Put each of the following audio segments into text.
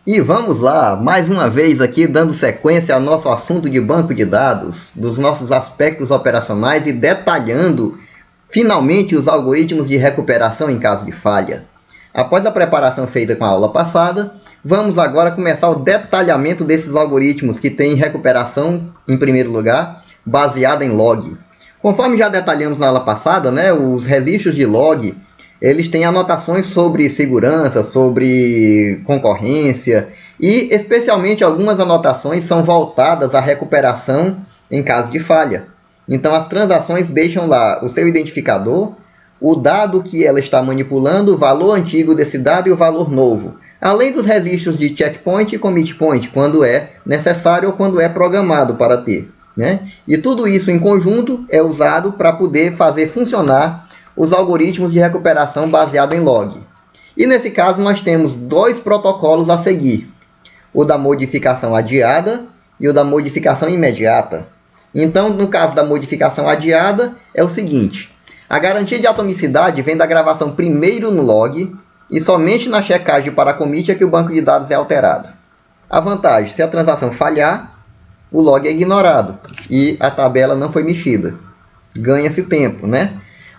E vamos lá, mais uma vez aqui dando sequência ao nosso assunto de banco de dados, dos nossos aspectos operacionais e detalhando finalmente os algoritmos de recuperação em caso de falha. Após a preparação feita com a aula passada, vamos agora começar o detalhamento desses algoritmos que têm recuperação, em primeiro lugar, baseada em log. Conforme já detalhamos na aula passada, os registros de log eles têm anotações sobre segurança, sobre concorrência e, especialmente, algumas anotações são voltadas à recuperação em caso de falha. Então, as transações deixam lá o seu identificador, o dado que ela está manipulando, o valor antigo desse dado e o valor novo, além dos registros de checkpoint e commit point, quando é necessário ou quando é programado para ter. E tudo isso em conjunto é usado para poder fazer funcionar os algoritmos de recuperação baseado em log. E nesse caso nós temos dois protocolos a seguir, o da modificação adiada e o da modificação imediata. Então, no caso da modificação adiada, é o seguinte: a garantia de atomicidade vem da gravação primeiro no log e somente na checagem para commit é que o banco de dados é alterado. A vantagem: se a transação falhar, o log é ignorado e a tabela não foi mexida. Ganha-se tempo,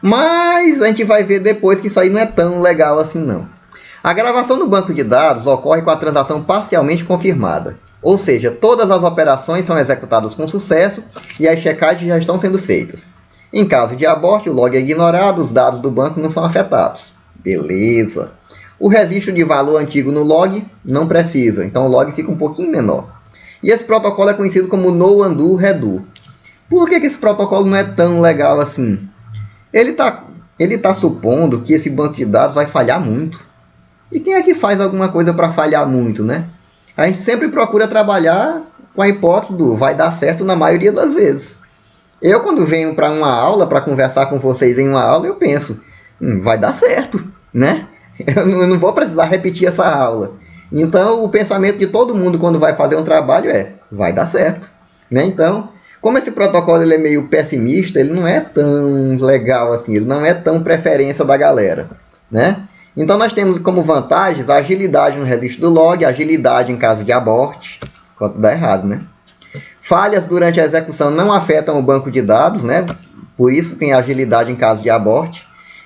Mas a gente vai ver depois que isso aí não é tão legal assim não. A gravação do banco de dados ocorre com a transação parcialmente confirmada. Ou seja, todas as operações são executadas com sucesso e as checagens já estão sendo feitas. Em caso de abort, o log é ignorado, os dados do banco não são afetados. Beleza. O registro de valor antigo no log não precisa, então o log fica um pouquinho menor. E esse protocolo é conhecido como No Undo Redo. Por que esse protocolo não é tão legal assim? Ele tá supondo que esse banco de dados vai falhar muito. E quem é que faz alguma coisa para falhar muito, A gente sempre procura trabalhar com a hipótese do vai dar certo na maioria das vezes. Eu, quando venho para uma aula, para conversar com vocês em uma aula, eu penso, vai dar certo, Eu não vou precisar repetir essa aula. Então, o pensamento de todo mundo quando vai fazer um trabalho é, vai dar certo, Então, como esse protocolo ele é meio pessimista, ele não é tão legal assim, ele não é tão preferência da galera, Então nós temos como vantagens a agilidade no registro do log, a agilidade em caso de abort, quando dá errado, Falhas durante a execução não afetam o banco de dados, Por isso tem agilidade em caso de abort.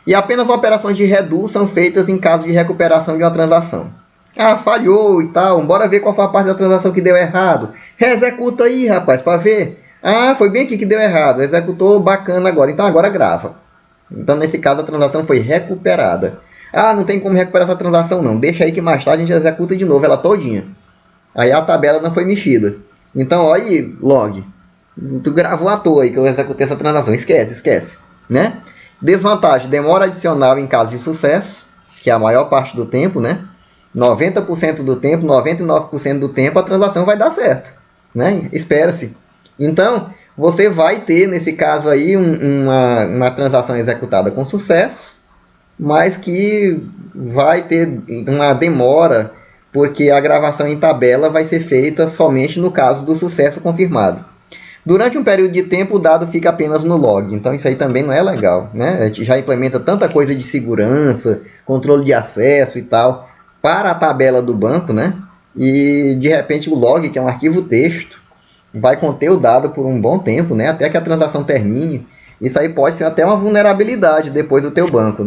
E apenas operações de redo são feitas em caso de recuperação de uma transação. Ah, falhou e tal, bora ver qual foi a parte da transação que deu errado. Reexecuta aí, rapaz, para ver. Ah, foi bem aqui que deu errado. Executou, bacana agora. Então agora grava. Então nesse caso a transação foi recuperada. Ah, não tem como recuperar essa transação não. Deixa aí que mais tarde a gente executa de novo ela todinha. Aí a tabela não foi mexida. Então olha aí, log. Tu gravou à toa aí que eu executei essa transação. Esquece. Desvantagem, demora adicional em caso de sucesso. Que é a maior parte do tempo, 90% do tempo, 99% do tempo a transação vai dar certo. Espera-se. Então, você vai ter, nesse caso aí, uma transação executada com sucesso, mas que vai ter uma demora, porque a gravação em tabela vai ser feita somente no caso do sucesso confirmado. Durante um período de tempo, o dado fica apenas no log, então isso aí também não é legal. A gente já implementa tanta coisa de segurança, controle de acesso e tal, para a tabela do banco, E, de repente, o log, que é um arquivo texto, vai conter o dado por um bom tempo, até que a transação termine. Isso aí pode ser até uma vulnerabilidade depois do teu banco,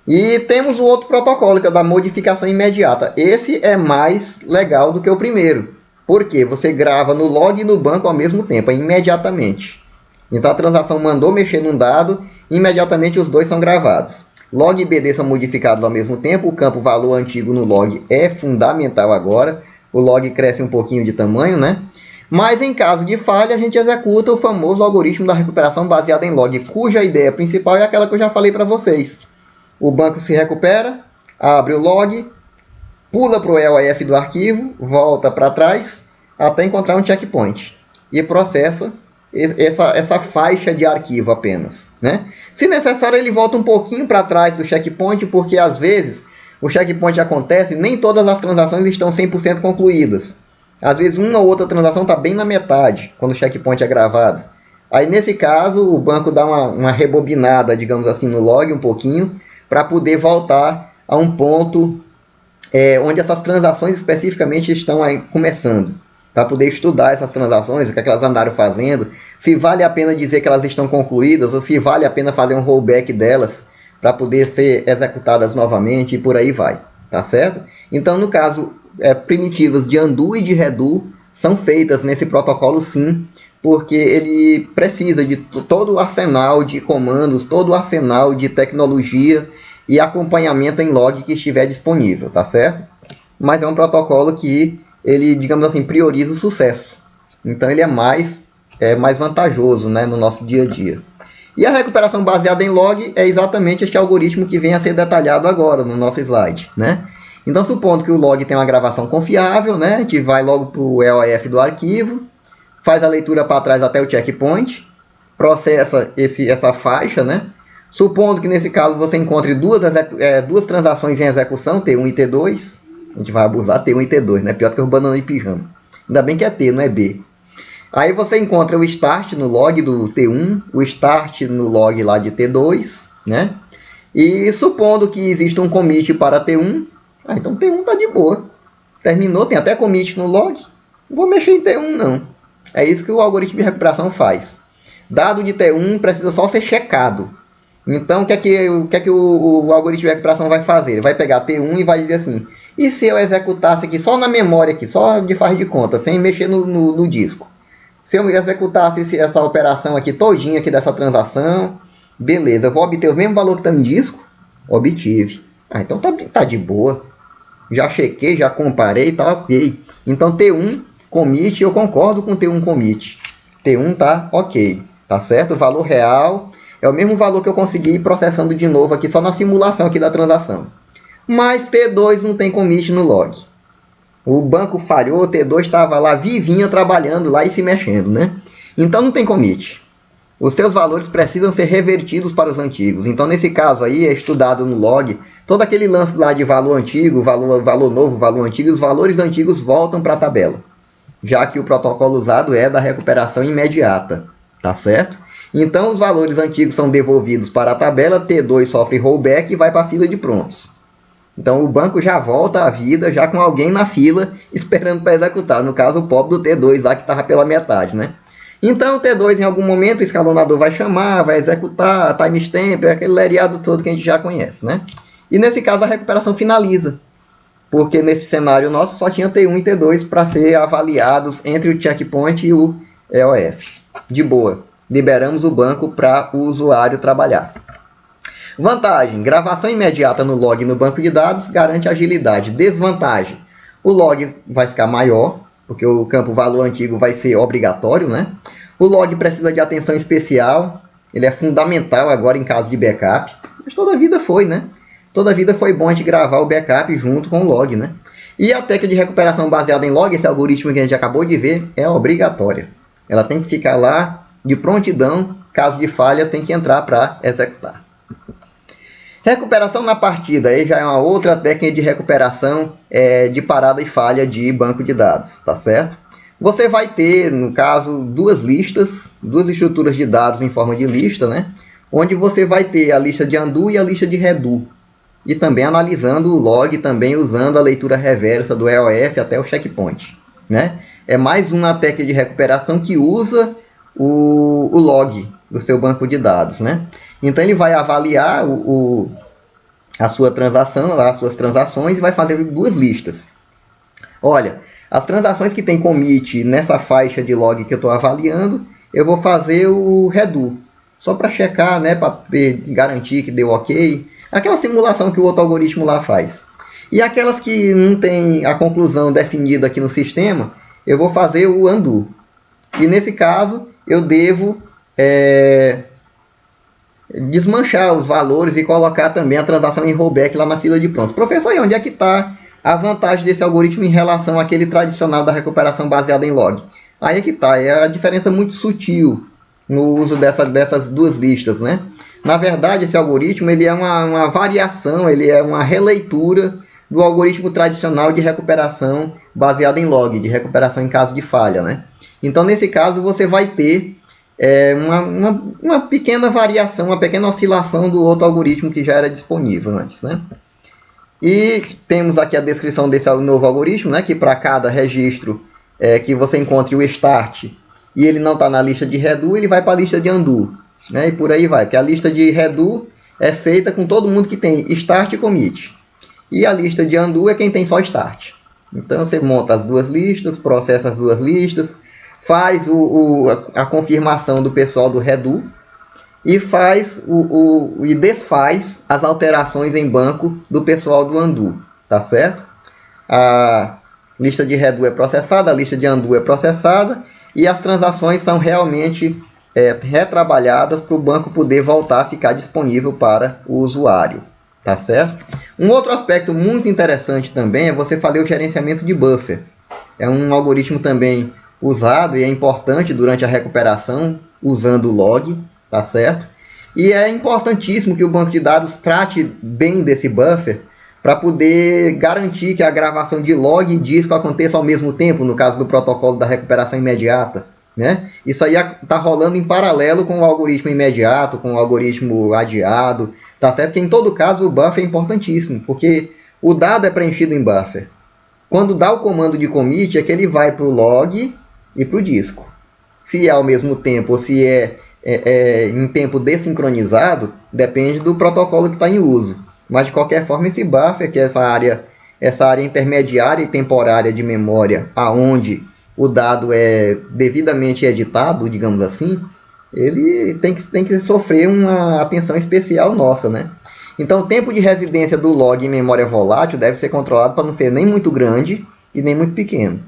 E temos o outro protocolo, que é o da modificação imediata. Esse é mais legal do que o primeiro. Por quê? Você grava no log e no banco ao mesmo tempo, imediatamente. Então a transação mandou mexer num dado, imediatamente os dois são gravados. Log e BD são modificados ao mesmo tempo, o campo valor antigo no log é fundamental agora. O log cresce um pouquinho de tamanho, Mas em caso de falha, a gente executa o famoso algoritmo da recuperação baseado em log, cuja ideia principal é aquela que eu já falei para vocês. O banco se recupera, abre o log, pula para o EOF do arquivo, volta para trás, até encontrar um checkpoint. E processa essa faixa de arquivo apenas. Se necessário, ele volta um pouquinho para trás do checkpoint, porque às vezes o checkpoint acontece e nem todas as transações estão 100% concluídas. Às vezes uma ou outra transação está bem na metade, quando o checkpoint é gravado. Aí nesse caso, o banco dá uma rebobinada, digamos assim, no log um pouquinho, para poder voltar a um ponto onde essas transações especificamente estão aí começando, para poder estudar essas transações, o que é que elas andaram fazendo, se vale a pena dizer que elas estão concluídas ou se vale a pena fazer um rollback delas para poder ser executadas novamente e por aí vai, tá certo? Então, no caso, primitivas de undo e de redo são feitas nesse protocolo sim, porque ele precisa de todo o arsenal de comandos, todo o arsenal de tecnologia e acompanhamento em log que estiver disponível, tá certo? Mas é um protocolo que ele, digamos assim, prioriza o sucesso. Então ele é mais vantajoso, né, no nosso dia a dia. E a recuperação baseada em log é exatamente este algoritmo que vem a ser detalhado agora no nosso slide, né? Então, supondo que o log tem uma gravação confiável, né, a gente vai logo para o EOF do arquivo, faz a leitura para trás até o checkpoint, processa essa faixa, né? Supondo que nesse caso você encontre duas transações em execução, T1 e T2, a gente vai abusar T1 e T2, né? Pior que o banana de pijama. Ainda bem que é T, não é B. Aí você encontra o start no log do T1, o start no log lá de T2, né? E supondo que exista um commit para T1, então T1 tá de boa. Terminou, tem até commit no log, não vou mexer em T1 não. É isso que o algoritmo de recuperação faz. Dado de T1 precisa só ser checado. Então, o que é que o algoritmo de recuperação vai fazer? Ele vai pegar T1 e vai dizer assim, e se eu executasse aqui só na memória, aqui, só de faz de conta, sem mexer no disco? Se eu executasse essa operação aqui todinha aqui dessa transação, beleza, eu vou obter o mesmo valor que está em disco? Obtive. Então tá de boa. Já chequei, já comparei, tá ok. Então T1 commit, eu concordo com T1 commit. T1 tá ok, tá certo? O valor real é o mesmo valor que eu consegui ir processando de novo aqui só na simulação aqui da transação. Mas T2 não tem commit no log. O banco falhou, T2 estava lá vivinho trabalhando lá e se mexendo, né? Então não tem commit. Os seus valores precisam ser revertidos para os antigos. Então nesse caso aí é estudado no log todo aquele lance lá de valor antigo, valor novo, valor antigo, e os valores antigos voltam para a tabela. Já que o protocolo usado é da recuperação imediata, tá certo? Então os valores antigos são devolvidos para a tabela, T2 sofre rollback e vai para a fila de prontos. Então o banco já volta à vida, já com alguém na fila esperando para executar. No caso, o pobre do T2 lá que estava pela metade, né? Então o T2 em algum momento o escalonador vai chamar, vai executar, timestamp, aquele lereado todo que a gente já conhece, né? E nesse caso a recuperação finaliza. Porque nesse cenário nosso só tinha T1 e T2 para ser avaliados entre o checkpoint e o EOF. De boa, liberamos o banco para o usuário trabalhar. Vantagem, gravação imediata no log no banco de dados garante agilidade. Desvantagem, o log vai ficar maior, porque o campo valor antigo vai ser obrigatório, né? O log precisa de atenção especial, ele é fundamental agora em caso de backup, mas toda a vida foi, né? Toda a vida foi bom a gente gravar o backup junto com o log, né? E a técnica de recuperação baseada em log, esse algoritmo que a gente acabou de ver, é obrigatória. Ela tem que ficar lá de prontidão, caso de falha tem que entrar para executar. Recuperação na partida, aí já é uma outra técnica de recuperação de parada e falha de banco de dados, tá certo? Você vai ter, no caso, duas listas, duas estruturas de dados em forma de lista, né? Onde você vai ter a lista de undo e a lista de redo. E também analisando o log, também usando a leitura reversa do EOF até o checkpoint, né? É mais uma técnica de recuperação que usa o log do seu banco de dados, né? Então ele vai avaliar a sua transação, as suas transações e vai fazer duas listas. Olha, as transações que tem commit nessa faixa de log que eu estou avaliando, eu vou fazer o redo, só para checar, né, para garantir que deu ok. Aquela simulação que o outro algoritmo lá faz. E aquelas que não tem a conclusão definida aqui no sistema, eu vou fazer o undo. E nesse caso, eu devo desmanchar os valores e colocar também a transação em rollback lá na fila de prontos. Professor, e onde é que está a vantagem desse algoritmo em relação àquele tradicional da recuperação baseada em log? Aí é que está, é a diferença muito sutil no uso dessas duas listas, né? Na verdade, esse algoritmo ele é uma variação, ele é uma releitura do algoritmo tradicional de recuperação baseada em log, de recuperação em caso de falha, né? Então, nesse caso, você vai ter uma pequena variação, uma pequena oscilação do outro algoritmo que já era disponível antes, né? E temos aqui a descrição desse novo algoritmo, né, que para cada registro que você encontre o start e ele não está na lista de redo, ele vai para a lista de undo, né, e por aí vai, porque a lista de redo é feita com todo mundo que tem start e commit. E a lista de undo é quem tem só start. Então você monta as duas listas, processa as duas listas, faz a confirmação do pessoal do redo e faz e desfaz as alterações em banco do pessoal do undo, tá certo? A lista de redo é processada, a lista de undo é processada e as transações são realmente retrabalhadas para o banco poder voltar a ficar disponível para o usuário, tá certo? Um outro aspecto muito interessante também é você fazer o gerenciamento de buffer. É um algoritmo também usado e é importante durante a recuperação usando o log, tá certo? E é importantíssimo que o banco de dados trate bem desse buffer para poder garantir que a gravação de log e disco aconteça ao mesmo tempo, no caso do protocolo da recuperação imediata, né? Isso aí está rolando em paralelo com o algoritmo imediato, com o algoritmo adiado, tá certo? Que em todo caso o buffer é importantíssimo, porque o dado é preenchido em buffer. Quando dá o comando de commit é que ele vai para o log e para o disco. Se é ao mesmo tempo ou se é em tempo desincronizado, depende do protocolo que está em uso. Mas de qualquer forma esse buffer, que é essa área intermediária e temporária de memória, aonde o dado é devidamente editado, digamos assim, ele tem que sofrer uma atenção especial nossa, né? Então o tempo de residência do log em memória volátil deve ser controlado para não ser nem muito grande e nem muito pequeno.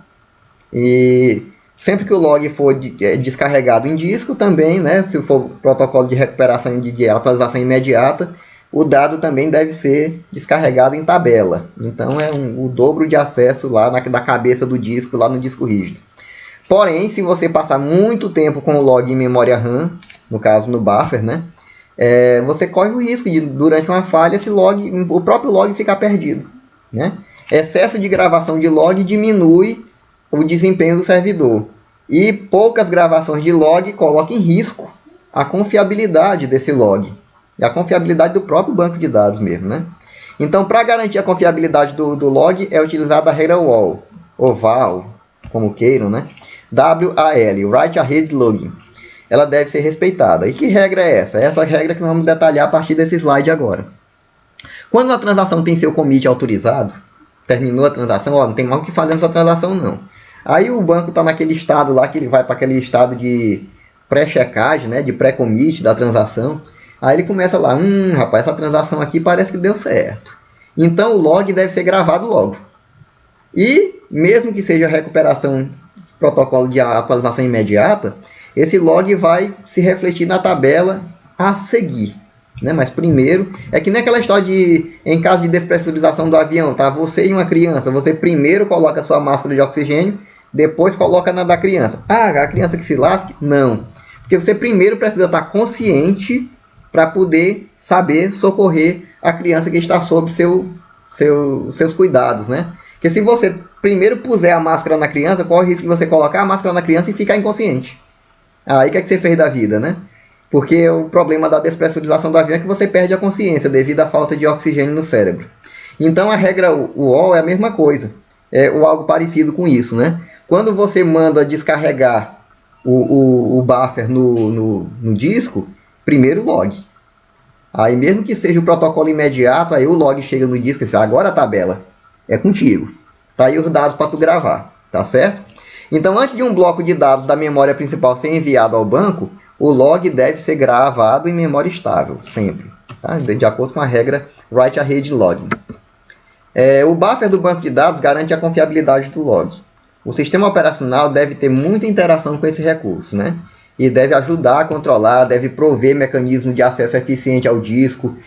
E sempre que o log for descarregado em disco também, né, se for protocolo de recuperação de atualização imediata, o dado também deve ser descarregado em tabela. Então é o dobro de acesso lá da cabeça do disco, lá no disco rígido. Porém, se você passar muito tempo com o log em memória RAM, no caso no buffer, né, você corre o risco de, durante uma falha, o próprio log ficar perdido, né? Excesso de gravação de log diminui o desempenho do servidor. E poucas gravações de log colocam em risco a confiabilidade desse log. E a confiabilidade do próprio banco de dados mesmo, né? Então, para garantir a confiabilidade do log, é utilizada a regra WAL, ou VAL, como queiram, né? WAL, Write Ahead Logging. Ela deve ser respeitada. E que regra é essa? Essa regra que nós vamos detalhar a partir desse slide agora. Quando uma transação tem seu commit autorizado, terminou a transação, não tem mais o que fazer nessa transação não. Aí o banco está naquele estado lá, que ele vai para aquele estado de pré-checagem, né, de pré-commit da transação. Aí ele começa lá, rapaz, essa transação aqui parece que deu certo. Então o log deve ser gravado logo. E mesmo que seja recuperação, protocolo de atualização imediata, esse log vai se refletir na tabela a seguir, né? Mas primeiro, é que nem aquela história de, em caso de despressurização do avião, tá? Você e uma criança, você primeiro coloca a sua máscara de oxigênio, depois coloca na da criança. Ah, a criança que se lasque? Não. Porque você primeiro precisa estar consciente para poder saber socorrer a criança que está sob seus cuidados, né? Porque se você primeiro puser a máscara na criança, corre o risco de você colocar a máscara na criança e ficar inconsciente. Aí o que é que você fez da vida, né? Porque o problema da despressurização do avião é que você perde a consciência devido à falta de oxigênio no cérebro. Então a regra WAL é a mesma coisa, ou algo parecido com isso, né? Quando você manda descarregar o buffer no disco, primeiro log. Aí mesmo que seja o protocolo imediato, aí o log chega no disco e diz, agora a tabela é contigo. Tá aí os dados para tu gravar, tá certo? Então antes de um bloco de dados da memória principal ser enviado ao banco, o log deve ser gravado em memória estável, sempre, tá? De acordo com a regra Write Ahead Logging. O buffer do banco de dados garante a confiabilidade do log. O sistema operacional deve ter muita interação com esse recurso, né? E deve ajudar a controlar, deve prover mecanismos de acesso eficiente ao disco.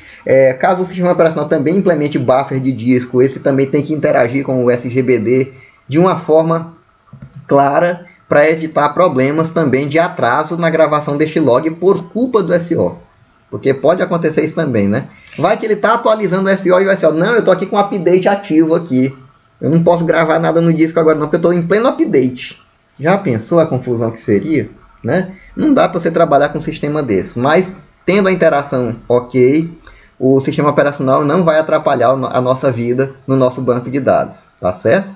Caso o sistema operacional também implemente buffer de disco, esse também tem que interagir com o SGBD de uma forma clara para evitar problemas também de atraso na gravação deste log por culpa do SO. Porque pode acontecer isso também, né? Vai que ele está atualizando o SO e o SO, não, eu estou aqui com um update ativo aqui. Eu não posso gravar nada no disco agora não, porque eu estou em pleno update. Já pensou a confusão que seria? Né? Não dá para você trabalhar com um sistema desse. Mas, tendo a interação ok, o sistema operacional não vai atrapalhar a nossa vida no nosso banco de dados, tá certo?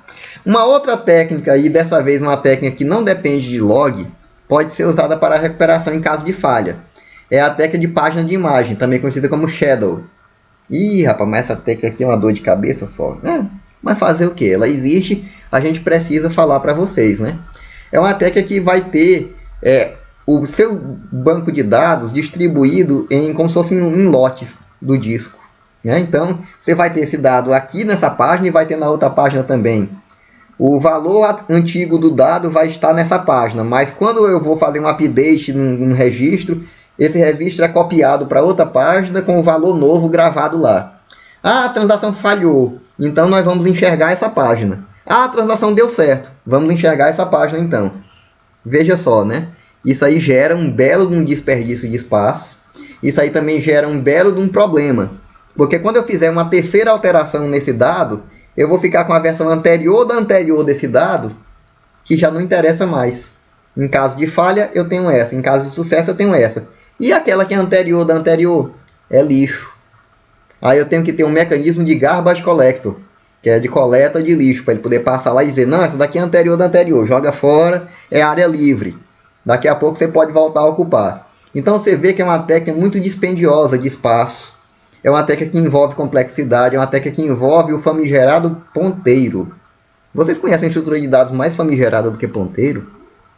Uma outra técnica, e dessa vez uma técnica que não depende de log, pode ser usada para recuperação em caso de falha. É a técnica de página de imagem, também conhecida como Shadow. Ih, rapaz, mas essa técnica aqui é uma dor de cabeça só. Mas fazer o que? Ela existe, a gente precisa falar para vocês, né? É uma técnica que vai ter o seu banco de dados distribuído como se fosse em lotes do disco, né? Então, você vai ter esse dado aqui nessa página e vai ter na outra página também. O valor antigo do dado vai estar nessa página, mas quando eu vou fazer um update num registro, esse registro é copiado para outra página com o valor novo gravado lá. Ah, a transação falhou, então nós vamos enxergar essa página. Ah, a transação deu certo, vamos enxergar essa página então. Veja só, né? Isso aí gera um belo desperdício de espaço. Isso aí também gera um belo problema. Porque quando eu fizer uma terceira alteração nesse dado, eu vou ficar com a versão anterior da anterior desse dado, que já não interessa mais. Em caso de falha, eu tenho essa. Em caso de sucesso, eu tenho essa. E aquela que é anterior da anterior é lixo. Aí eu tenho que ter um mecanismo de garbage collector, que é de coleta de lixo, para ele poder passar lá e dizer, não, essa daqui é anterior da anterior, joga fora, é área livre. Daqui a pouco você pode voltar a ocupar. Então você vê que é uma técnica muito dispendiosa de espaço. É uma técnica que envolve complexidade, é uma técnica que envolve o famigerado ponteiro. Vocês conhecem a estrutura de dados mais famigerada do que ponteiro?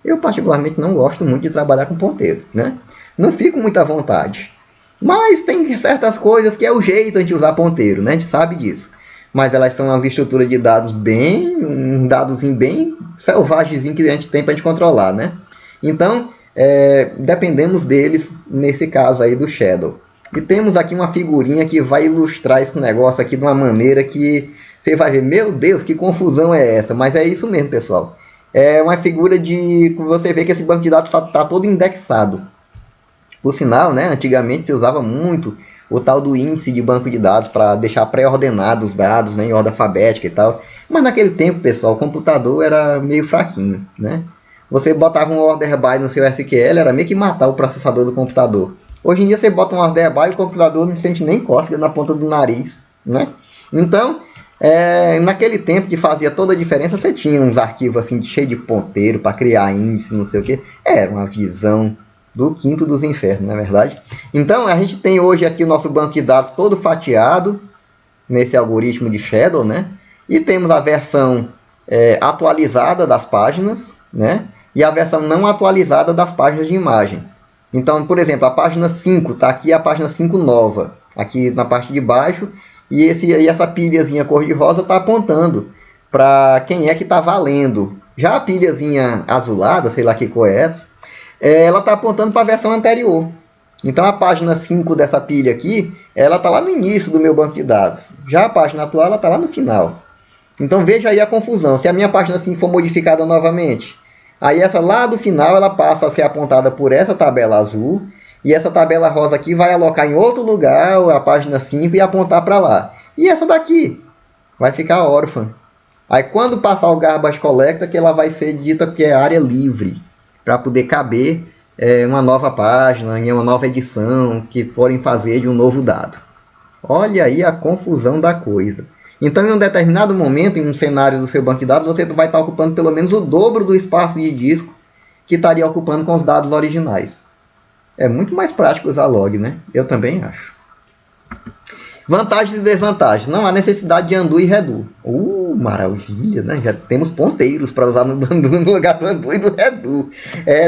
Eu particularmente não gosto muito de trabalhar com ponteiro, né? Não fico muito à vontade. Mas tem certas coisas que é o jeito de usar ponteiro, né? A gente sabe disso. Mas elas são as estruturas de dados um dadozinho bem selvagemzinho que a gente tem para controlar, né? Então, dependemos deles nesse caso aí do Shadow. E temos aqui uma figurinha que vai ilustrar esse negócio aqui de uma maneira que você vai ver, meu Deus, que confusão é essa? Mas é isso mesmo, pessoal. É uma figura de... Você vê que esse banco de dados está todo indexado. Por sinal, né, antigamente se usava muito o tal do índice de banco de dados para deixar pré-ordenados os dados, né, em ordem alfabética e tal. Mas naquele tempo, pessoal, o computador era meio fraquinho, né? Você botava um order by no seu SQL, era meio que matar o processador do computador. Hoje em dia você bota um order by e o computador não sente nem cócega na ponta do nariz, né? Então, naquele tempo que fazia toda a diferença, você tinha uns arquivos assim cheio de ponteiro para criar índice, não sei o que. Era uma visão do quinto dos infernos, não é verdade? Então, a gente tem hoje aqui o nosso banco de dados todo fatiado nesse algoritmo de Shadow, né? E temos a versão atualizada das páginas, né? E a versão não atualizada das páginas de imagem. Então, por exemplo, a página 5 está aqui, a página 5 nova, aqui na parte de baixo, e essa pilhazinha cor-de-rosa está apontando para quem é que está valendo. Já a pilhazinha azulada, sei lá que cor é essa, ela está apontando para a versão anterior. Então a página 5 dessa pilha aqui, ela está lá no início do meu banco de dados. Já a página atual, ela está lá no final. Então veja aí a confusão. Se a minha página 5 for modificada novamente, aí essa lá do final ela passa a ser apontada por essa tabela azul. E essa tabela rosa aqui vai alocar em outro lugar a página 5 e apontar para lá. E essa daqui vai ficar órfã. Aí quando passar o Garbage Collector, que ela vai ser dita que é área livre, para poder caber uma nova página, em uma nova edição, que forem fazer de um novo dado. Olha aí a confusão da coisa. Então, em um determinado momento, em um cenário do seu banco de dados, você vai estar ocupando pelo menos o dobro do espaço de disco que estaria ocupando com os dados originais. É muito mais prático usar log, né? Eu também acho. Vantagens e desvantagens. Não há necessidade de undo e redo. Maravilha, né? Já temos ponteiros para usar no lugar do undo e do redo.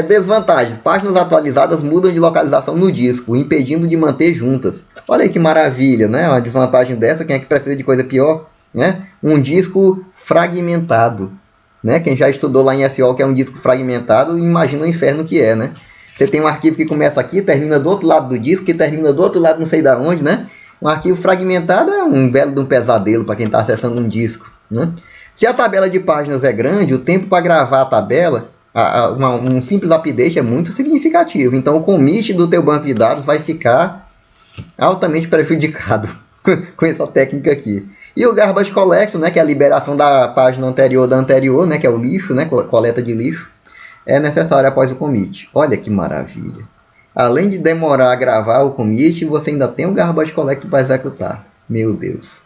Desvantagens. Páginas atualizadas mudam de localização no disco, impedindo de manter juntas. Olha aí que maravilha, né? Uma desvantagem dessa, quem é que precisa de coisa pior? Né? Um disco fragmentado. Né? Quem já estudou lá em SO que é um disco fragmentado, imagina o inferno que é, né? Você tem um arquivo que começa aqui, termina do outro lado do disco, que termina do outro lado não sei da onde, né? Um arquivo fragmentado é um belo de um pesadelo para quem está acessando um disco, né? Se a tabela de páginas é grande, o tempo para gravar a tabela, um simples update é muito significativo. Então o commit do teu banco de dados vai ficar altamente prejudicado com essa técnica aqui. E o Garbage Collector, né, que é a liberação da página anterior da anterior, né, que é o lixo, né, coleta de lixo, é necessário após o commit. Olha que maravilha. Além de demorar a gravar o commit, você ainda tem o garbage collector para executar. Meu Deus.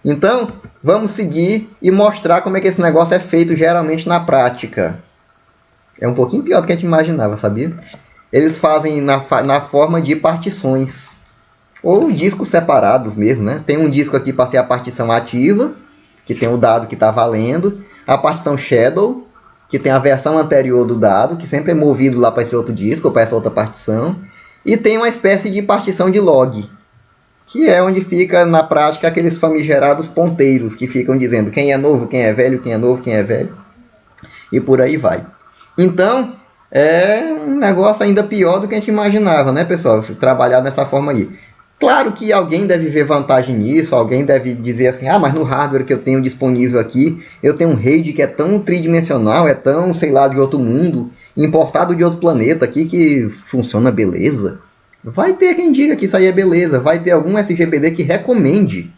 Então, vamos seguir e mostrar como é que esse negócio é feito geralmente na prática. É um pouquinho pior do que a gente imaginava, sabia? Eles fazem na forma de partições. Ou discos separados mesmo, né? Tem um disco aqui para ser a partição ativa, que tem o dado que está valendo. A partição shadow, que tem a versão anterior do dado, que sempre é movido lá para esse outro disco, ou para essa outra partição. E tem uma espécie de partição de log, que é onde fica, na prática, aqueles famigerados ponteiros, que ficam dizendo quem é novo, quem é velho, quem é novo, quem é velho. E por aí vai. Então, é um negócio ainda pior do que a gente imaginava, né, pessoal? Trabalhar dessa forma aí. Claro que alguém deve ver vantagem nisso, alguém deve dizer assim, ah, mas no hardware que eu tenho disponível aqui, eu tenho um RAID que é tão tridimensional, é tão, sei lá, de outro mundo, importado de outro planeta aqui que funciona beleza. Vai ter quem diga que isso aí é beleza, vai ter algum SGPD que recomende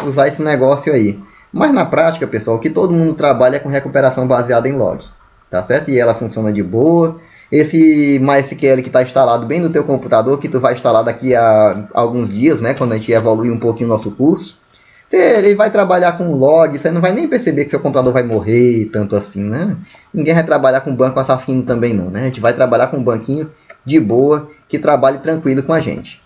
usar esse negócio aí. Mas na prática, pessoal, o que todo mundo trabalha é com recuperação baseada em logs, tá certo? E ela funciona de boa. Esse MySQL que está instalado bem no teu computador, que tu vai instalar daqui a alguns dias, né, quando a gente evoluir um pouquinho o nosso curso, ele vai trabalhar com log, você não vai nem perceber que seu computador vai morrer tanto assim, né? Ninguém vai trabalhar com banco assassino também não, né? A gente vai trabalhar com um banquinho de boa, que trabalhe tranquilo com a gente.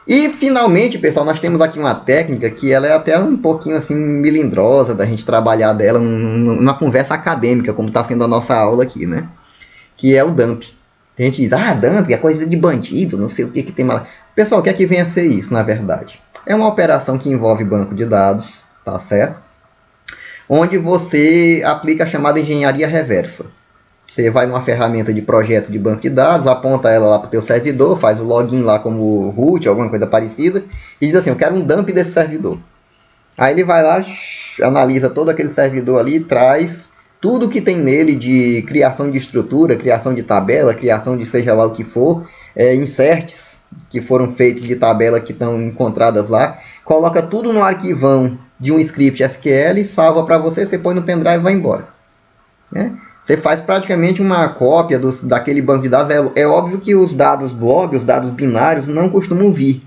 E finalmente, pessoal, nós temos aqui uma técnica que ela é até um pouquinho assim melindrosa da gente trabalhar dela numa conversa acadêmica, como está sendo a nossa aula aqui, né? Que é o dump. A gente diz, ah, dump é coisa de bandido, não sei o que tem mal. Pessoal, o que é que vem a ser isso, na verdade? É uma operação que envolve banco de dados, tá certo? Onde você aplica a chamada engenharia reversa. Você vai numa ferramenta de projeto de banco de dados, aponta ela lá para o teu servidor, faz o login lá como root, alguma coisa parecida, e diz assim, eu quero um dump desse servidor. Aí ele vai lá, analisa todo aquele servidor ali, traz tudo que tem nele de criação de estrutura, criação de tabela, criação de seja lá o que for, inserts que foram feitos de tabela que estão encontradas lá, coloca tudo no arquivão de um script SQL, salva para você, você põe no pendrive e vai embora. Né? Você faz praticamente uma cópia daquele banco de dados. É óbvio que os dados blob, os dados binários, não costumam vir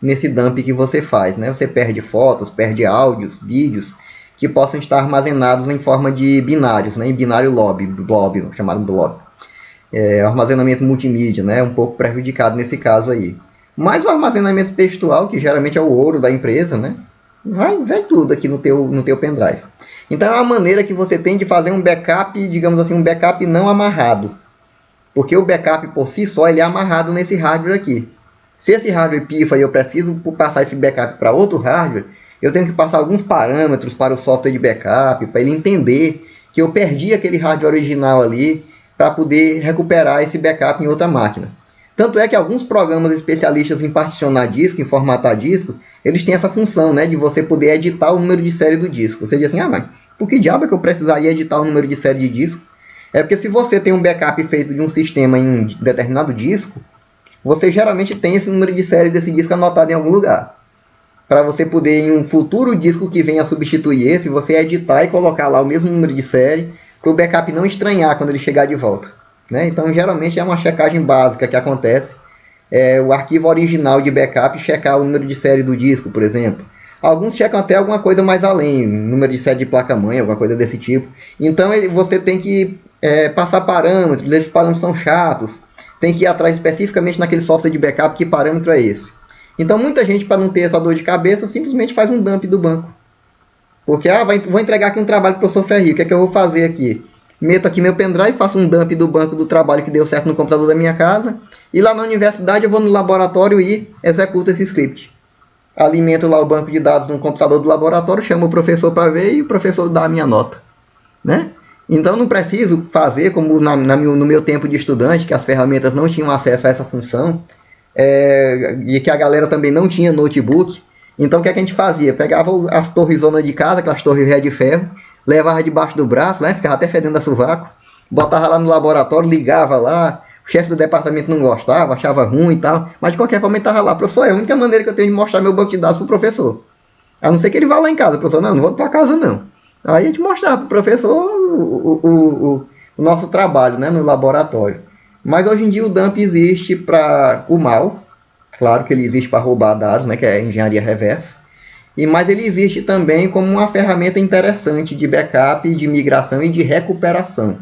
nesse dump que você faz. Né? Você perde fotos, perde áudios, vídeos, que possam estar armazenados em forma de binários, né? Em binário blob, chamado blob. Armazenamento multimídia, né? Um pouco prejudicado nesse caso aí. Mas o armazenamento textual, que geralmente é o ouro da empresa, né? Vai tudo aqui no teu pendrive. Então é uma maneira que você tem de fazer um backup, digamos assim, um backup não amarrado. Porque o backup por si só ele é amarrado nesse hardware aqui. Se esse hardware pifa e eu preciso passar esse backup para outro hardware, eu tenho que passar alguns parâmetros para o software de backup, para ele entender que eu perdi aquele hardware original ali, para poder recuperar esse backup em outra máquina. Tanto é que alguns programas especialistas em particionar disco, em formatar disco, eles têm essa função, né, de você poder editar o número de série do disco. Você diz assim, ah, mas por que diabo é que eu precisaria editar o número de série de disco? É porque se você tem um backup feito de um sistema em um determinado disco, você geralmente tem esse número de série desse disco anotado em algum lugar. Para você poder, em um futuro disco que venha a substituir esse, você editar e colocar lá o mesmo número de série, para o backup não estranhar quando ele chegar de volta. Né? Então, geralmente é uma checagem básica que acontece. O arquivo original de backup checar o número de série do disco, por exemplo. Alguns checam até alguma coisa mais além, número de série de placa-mãe, alguma coisa desse tipo. Então, você tem que passar parâmetros, esses parâmetros são chatos. Tem que ir atrás especificamente naquele software de backup, que parâmetro é esse. Então, muita gente, para não ter essa dor de cabeça, simplesmente faz um dump do banco. Porque, vou entregar aqui um trabalho para o professor Ferri, o que é que eu vou fazer aqui? Meto aqui meu pendrive, faço um dump do banco do trabalho que deu certo no computador da minha casa, e lá na universidade eu vou no laboratório e executo esse script. Alimento lá o banco de dados no computador do laboratório, chamo o professor para ver e o professor dá a minha nota. Né? Então não preciso fazer como no meu tempo de estudante, que as ferramentas não tinham acesso a essa função, e que a galera também não tinha notebook. Então o que a gente fazia? Pegava as torrezonas de casa, aquelas torres de ferro, levava debaixo do braço, né? Ficava até fedendo a sovaco, botava lá no laboratório, ligava lá, o chefe do departamento não gostava, achava ruim e tal, mas de qualquer forma ele estava lá. Professor, é a única maneira que eu tenho de mostrar meu banco de dados para o professor. A não ser que ele vá lá em casa. Professor, não vou na tua casa não. Aí a gente mostrava para o professor o nosso trabalho, né? No laboratório. Mas hoje em dia o dump existe para o mal, claro que ele existe para roubar dados, né, que é a engenharia reversa, mas ele existe também como uma ferramenta interessante de backup, de migração e de recuperação.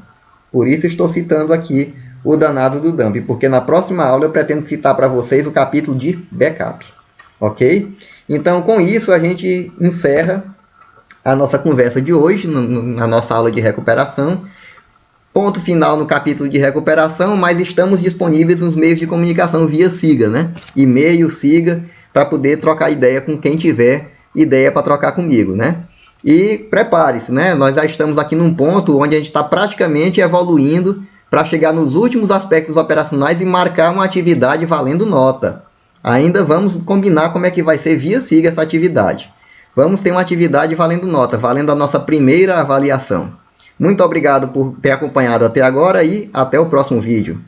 Por isso estou citando aqui o danado do dump, porque na próxima aula eu pretendo citar para vocês o capítulo de backup, ok? Então com isso a gente encerra a nossa conversa de hoje, na nossa aula de recuperação. Ponto final no capítulo de recuperação, mas estamos disponíveis nos meios de comunicação via Siga, né? E-mail, Siga, para poder trocar ideia com quem tiver ideia para trocar comigo, né? E prepare-se, né? Nós já estamos aqui num ponto onde a gente está praticamente evoluindo para chegar nos últimos aspectos operacionais e marcar uma atividade valendo nota. Ainda vamos combinar como é que vai ser via Siga essa atividade. Vamos ter uma atividade valendo nota, valendo a nossa primeira avaliação. Muito obrigado por ter acompanhado até agora e até o próximo vídeo.